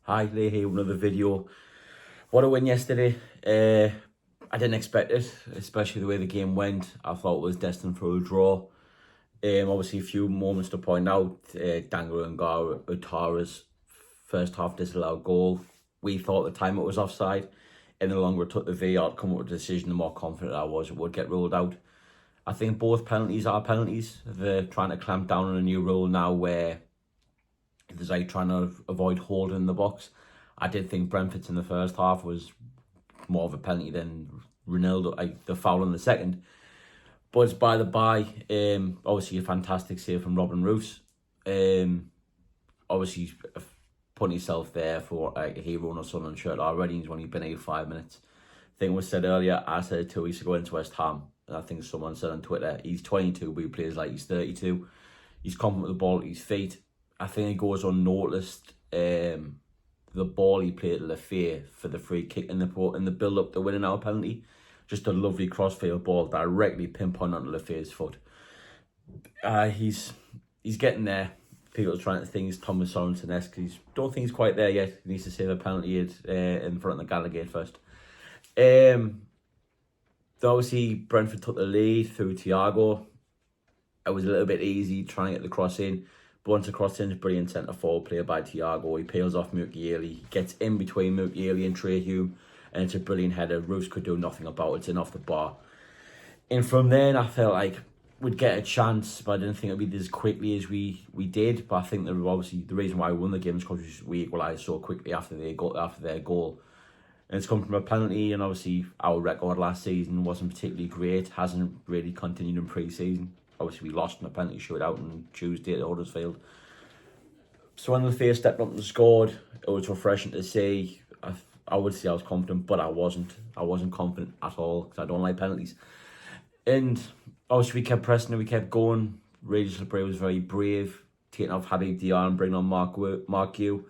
Hi, Lee here with another video. What a win yesterday. I didn't expect it, especially the way the game went. I thought it was destined for a draw. Obviously, a few moments to point out. Dango and Utara's first half disallowed goal. We thought at the time it was offside. And the longer it took the VAR to come up with a decision, the more confident I was it would get ruled out. I think both penalties are penalties. They're trying to clamp down on a new rule now where there's like trying to avoid holding in the box. I did think Brentford's in the first half was more of a penalty than Ronaldo, like the foul in the second. But it's by the by. Obviously a fantastic save from Robin Roos. Obviously putting himself there for like a hero on a Sunderland shirt already. He's only been here 5 minutes. I think it was said earlier, I said it 2 weeks ago into West Ham. And I think someone said on Twitter, he's 22, but he plays like he's 32. He's confident with the ball at his feet. I think it goes unnoticed. The ball he played at Lafayette for the free kick in the build up to winning our penalty, just a lovely crossfield ball directly pinpoint onto Lafayette's foot. He's getting there. People are trying to think he's Thomas Sorensen-esque. Don't think he's quite there yet. He needs to save a penalty in front of the Gallagher first. Obviously Brentford took the lead through Thiago. It was a little bit easy trying to get the cross in. But once the cross in, brilliant centre forward play by Thiago. He peels off Mukiele. He gets in between Mukiele and Trehew, and it's a brilliant header. Roos could do nothing about it. It's in off the bar. And from then, I felt like we'd get a chance, but I didn't think it'd be as quickly as we did. But I think that obviously the reason why we won the game is because we equalised so quickly after their goal. And it's come from a penalty, and obviously our record last season wasn't particularly great. Hasn't really continued in pre-season. Obviously, we lost in a penalty shootout on Tuesday at Huddersfield. So when Lafayette stepped up and scored, it was refreshing to see. I would say I was confident, but I wasn't. I wasn't confident at all because I don't like penalties. And obviously, we kept pressing and we kept going. Regis Lebré was very brave, taking off Habib Diarra and bringing on Mark Yu.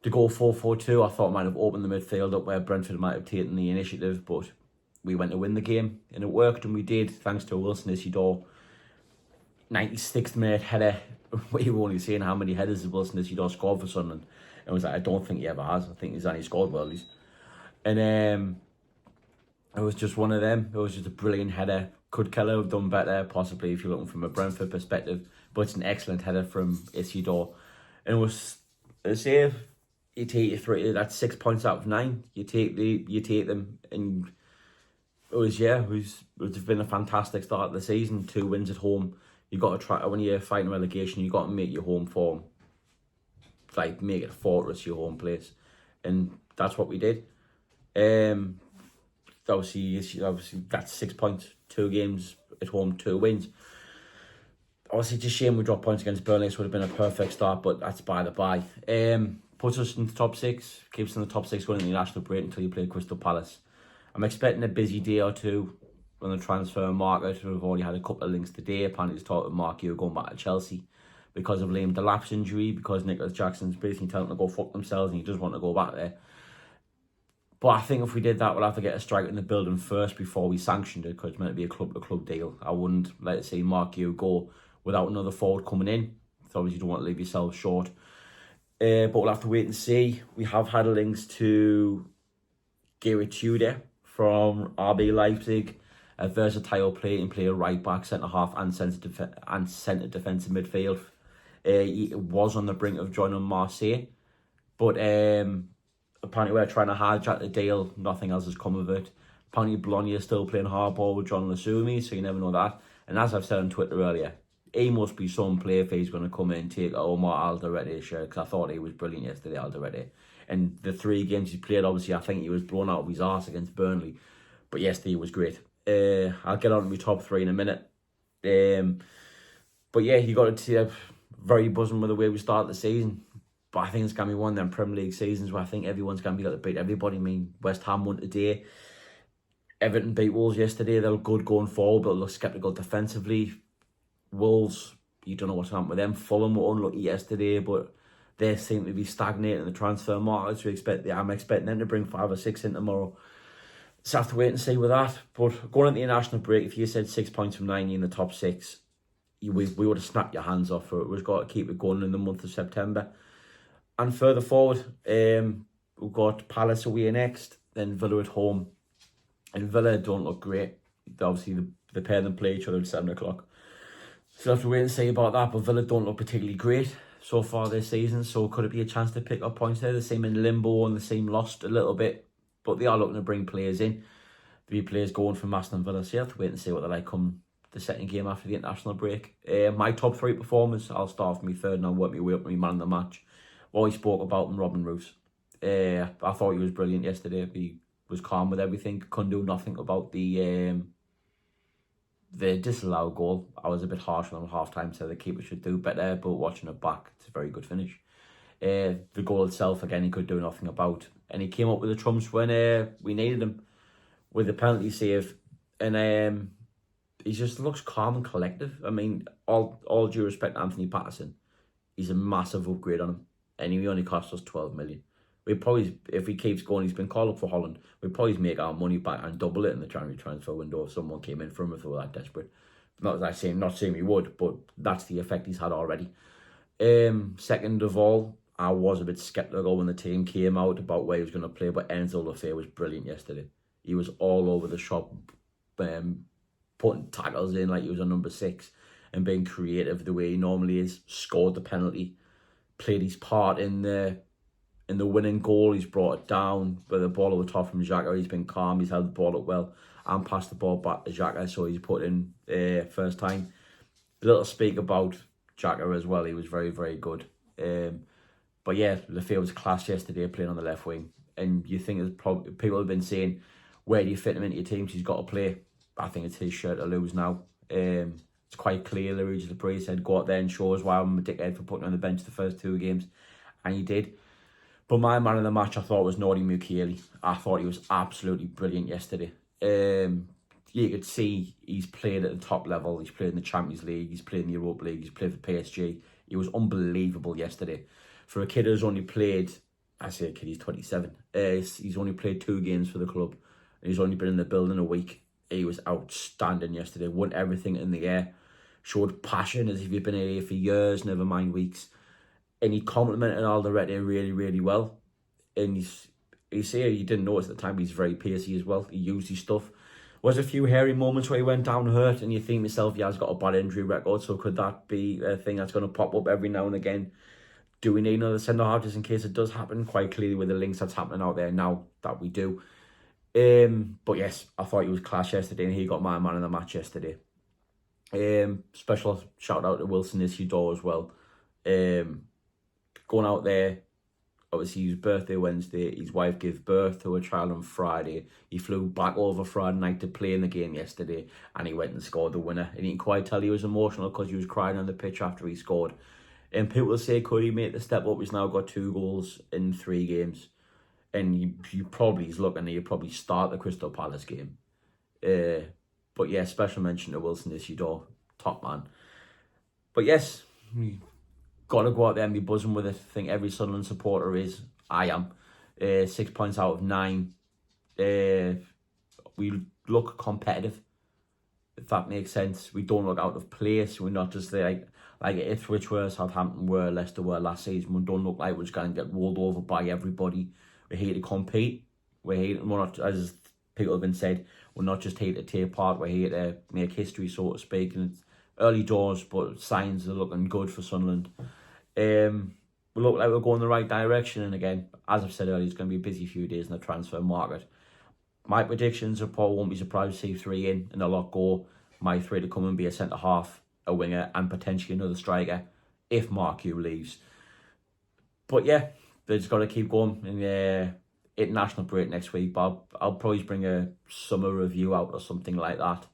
To go 4-4-2, I thought might have opened the midfield up where Brentford might have taken the initiative, but we went to win the game. And it worked, and we did, thanks to Wilson Isidore. 96th minute header. We were only seeing how many headers has Wilson Isidore scored for Sunderland. And I was like, I don't think he ever has. I think he's only scored worldies. And it was just one of them. It was just a brilliant header. Could Keller have done better? Possibly, if you're looking from a Brentford perspective. But it's an excellent header from Isidore. And it was a save. You take your 3. That's 6 points out of 9. You take them, and it's been a fantastic start of the season. 2 wins at home. You got to try, when you're fighting relegation, you got to make your home form, like make it a fortress, your home place, and that's what we did. Obviously that's 6 points, 2 games at home, 2 wins. Obviously, it's a shame we dropped points against Burnley. This would have been a perfect start, but that's by the by. Puts us in the top 6, keeps us in the top 6 going into the national break until you play Crystal Palace. I'm expecting a busy day or two on the transfer market. We've already had a couple of links today. Apparently, it's talked with Mark Yu going back to Chelsea because of Liam Delap's injury, because Nicholas Jackson's basically telling them to go fuck themselves and he does want to go back there. But I think if we did that, we'll have to get a striker in the building first before we sanctioned it, because it's meant to be a club deal. I wouldn't let say Mark Yu go without another forward coming in. So obviously you don't want to leave yourself short. But we'll have to wait and see. We have had links to Gareth Tudor from RB Leipzig. A versatile player and play a right back, centre half, and centre defensive midfield. He was on the brink of joining Marseille, but apparently we're trying to hijack the deal. Nothing else has come of it. Apparently Bologna is still playing hardball with John Lasumi, so you never know that. And as I've said on Twitter earlier, he must be some player if he's going to come in and take Omar Alderete shirt, because I thought he was brilliant yesterday, Alderete. And the 3 games he played, obviously, I think he was blown out of his arse against Burnley, but yesterday he was great. I'll get on to my top 3 in a minute. But yeah, you got to see very buzzing with the way we started the season. But I think it's going to be one of them Premier League seasons where I think everyone's going to be able to beat everybody. I mean, West Ham won today. Everton beat Wolves yesterday. They're good going forward, but look sceptical defensively. Wolves, you don't know what's happened with them. Fulham were unlucky yesterday, but they seem to be stagnating in the transfer market. So I'm expecting them to bring 5 or 6 in tomorrow. So I have to wait and see with that. But going into the international break, if you said 6 points from 9 in the top 6, we would have snapped your hands off for it. We've got to keep it going in the month of September. And further forward, we've got Palace away next, then Villa at home. And Villa don't look great. Obviously, the pair of them play each other at 7 o'clock. So we'll have to wait and see about that. But Villa don't look particularly great so far this season. So could it be a chance to pick up points there? They seem in limbo and they seem lost a little bit. But they are looking to bring players in. 3 players going from Aston Villa. So you have to wait and see what they're like come the second game after the international break. My top 3 performers, I'll start from my third and I'll work my way up to my man of the match. What we spoke about him, Robin Roos. I thought he was brilliant yesterday. He was calm with everything. Couldn't do nothing about the disallowed goal. I was a bit harsh on him at half time, so the keeper should do better, but watching it back, it's a very good finish. The goal itself, again, he could do nothing about. And he came up with the trumps when we needed him with the penalty save. And he just looks calm and collective. I mean, all due respect to Anthony Patterson, he's a massive upgrade on him. And he only cost us 12 million. We probably, if he keeps going, he's been called up for Holland, we'd probably make our money back and double it in the January transfer window if someone came in for him if they were that desperate. Not saying we would, but that's the effect he's had already. Second of all, I was a bit sceptical when the team came out about where he was going to play, but Enzo Lefebvre was brilliant yesterday. He was all over the shop, putting tackles in like he was a number 6 and being creative the way he normally is. Scored the penalty, played his part in the winning goal. He's brought it down with the ball over top from Xhaka. He's been calm. He's held the ball up well and passed the ball back to Xhaka. So he's put in first time. A little speak about Xhaka as well. He was very, very good. But yeah, Lefebvre was class yesterday playing on the left wing. And you think there's probably people have been saying, where do you fit him into your team? He's got to play. I think it's his shirt to lose now. It's quite clear. Luigi Lapri said, go out there and show us why I'm a dickhead for putting on the bench the first 2 games. And he did. But my man of the match, I thought, was Nordi Mukiele. I thought he was absolutely brilliant yesterday. You could see he's played at the top level. He's played in the Champions League. He's played in the Europa League. He's played for PSG. He was unbelievable yesterday. For a kid who's only played, I say a kid, he's 27. He's only played 2 games for the club. And he's only been in the building a week. He was outstanding yesterday. Won everything in the air. Showed passion as if he'd been here for years, never mind weeks. And he complimented Alderete really, really well. And he's here, you didn't notice at the time, he's very pacey as well. He used his stuff. Was a few hairy moments where he went down hurt, and you think to yourself, yeah, he's got a bad injury record, so could that be a thing that's going to pop up every now and again? Do we need another centre-half just in case it does happen? Quite clearly with the links that's happening out there now that we do. But yes, I thought he was class yesterday, and he got my man of the match yesterday. Special shout out to Wilson Isidore as well. Going out there, obviously his birthday Wednesday, his wife gave birth to a child on Friday. He flew back over Friday night to play in the game yesterday, and he went and scored the winner. And you can quite tell he was emotional because he was crying on the pitch after he scored. And people say, could he make the step up? He's now got 2 goals in 3 games. And you probably, he's looking, he'll probably start the Crystal Palace game. But yeah, special mention to Wilson Isidore, top man. But yes, got to go out there and be buzzing with it. I think every Sunderland supporter is. I am. 6 points out of 9. We look competitive, if that makes sense. We don't look out of place. We're not just there like Ipswich were, Southampton were, Leicester were last season. We don't look like we're just going to get rolled over by everybody. We're here to compete. We're not, as people have been said, we're not just here to take part. We're here to make history, so to speak. And it's early doors, but signs are looking good for Sunderland. We look like we're going the right direction. And again, as I've said earlier, it's going to be a busy few days in the transfer market. My predictions are Paul won't be surprised to see 3 in and a lot go. My 3 to come and be a centre-half, a winger, and potentially another striker if Mark Hugh leaves. But yeah, they just got to keep going. And international break next week, but I'll probably bring a summer review out or something like that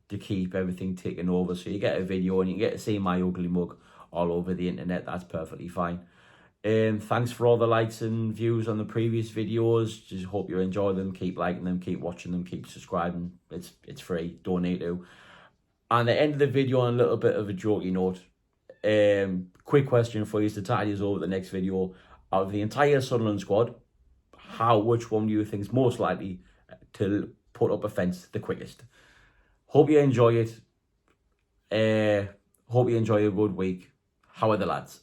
to keep everything taken over. So you get a video and you get to see my ugly mug all over the internet. That's perfectly fine. Thanks for all the likes and views on the previous videos. Just hope you enjoy them. Keep liking them, keep watching them, keep subscribing. It's free, don't need to. And the end of the video on a little bit of a jokey note. Quick question for you to tide us over the next video. Out of the entire Sunderland squad, which one do you think is most likely to put up a fence the quickest? Hope you enjoy it. Hope you enjoy a good week. How are the lads?